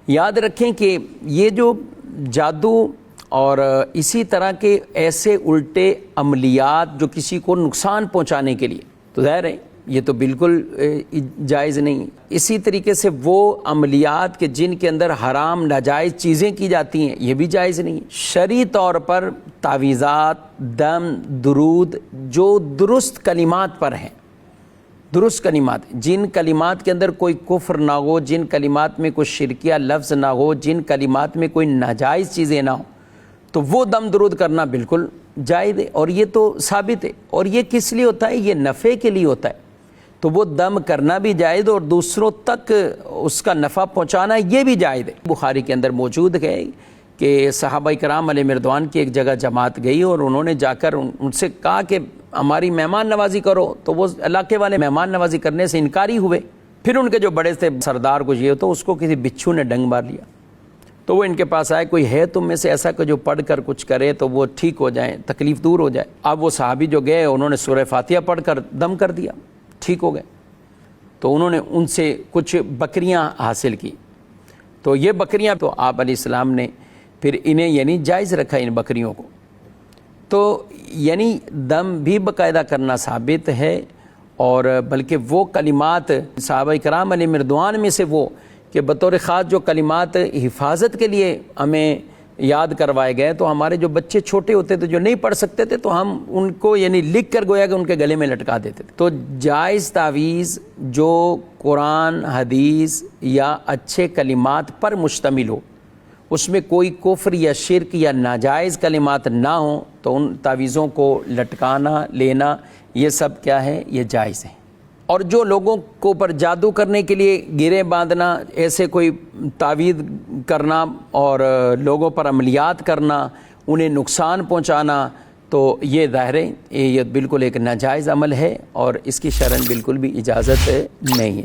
یاد رکھیں کہ یہ جو جادو اور اسی طرح کے ایسے الٹے عملیات جو کسی کو نقصان پہنچانے کے لیے، تو ظاہر ہے یہ تو بالکل جائز نہیں۔ اسی طریقے سے وہ عملیات کہ جن کے اندر حرام ناجائز چیزیں کی جاتی ہیں، یہ بھی جائز نہیں۔ شرعی طور پر تعویذات، دم، درود جو درست کلمات پر ہیں، درست کلمات، جن کلمات کے اندر کوئی کفر نہ ہو، جن کلمات میں کوئی شرکیہ لفظ نہ ہو، جن کلمات میں کوئی ناجائز چیزیں نہ ہوں، تو وہ دم درود کرنا بالکل جائز ہے، اور یہ تو ثابت ہے۔ اور یہ کس لیے ہوتا ہے؟ یہ نفع کے لیے ہوتا ہے، تو وہ دم کرنا بھی جائز اور دوسروں تک اس کا نفع پہنچانا یہ بھی جائز ہے۔ بخاری کے اندر موجود ہے کہ صحابہ کرام علیہ رضوان کی ایک جگہ جماعت گئی اور انہوں نے جا کر ان سے کہا کہ ہماری مہمان نوازی کرو، تو وہ علاقے والے مہمان نوازی کرنے سے انکاری ہوئے۔ پھر ان کے جو بڑے تھے سردار کو یہ تو اس کو کسی بچھو نے ڈنگ مار لیا، تو وہ ان کے پاس آئے، کوئی ہے تم میں سے ایسا کہ جو پڑھ کر کچھ کرے تو وہ ٹھیک ہو جائیں، تکلیف دور ہو جائے۔ اب وہ صحابی جو گئے انہوں نے سورہ فاتحہ پڑھ کر دم کر دیا، ٹھیک ہو گئے۔ تو انہوں نے ان سے کچھ بکریاں حاصل کی، تو یہ بکریاں تو آپ علیہ السلام نے پھر انہیں یعنی جائز رکھا ان بکریوں کو۔ تو یعنی دم بھی باقاعدہ کرنا ثابت ہے، اور بلکہ وہ کلمات صحابہ کرام علیہ رضوان میں سے وہ کہ بطور خاص جو کلمات حفاظت کے لیے ہمیں یاد کروائے گئے، تو ہمارے جو بچے چھوٹے ہوتے تھے جو نہیں پڑھ سکتے تھے تو ہم ان کو یعنی لکھ کر گویا کہ ان کے گلے میں لٹکا دیتے تھے۔ تو جائز تعویذ جو قرآن، حدیث یا اچھے کلمات پر مشتمل ہو، اس میں کوئی کفر یا شرک یا ناجائز کلمات نہ ہوں، تو ان تعویذوں کو لٹکانا، لینا، یہ سب کیا ہے؟ یہ جائز ہے۔ اور جو لوگوں کو پر جادو کرنے کے لیے گرے باندھنا، ایسے کوئی تعویذ کرنا اور لوگوں پر عملیات کرنا، انہیں نقصان پہنچانا، تو یہ ظاہر ہے یہ بالکل ایک ناجائز عمل ہے اور اس کی شرعاً بالکل بھی اجازت نہیں ہے۔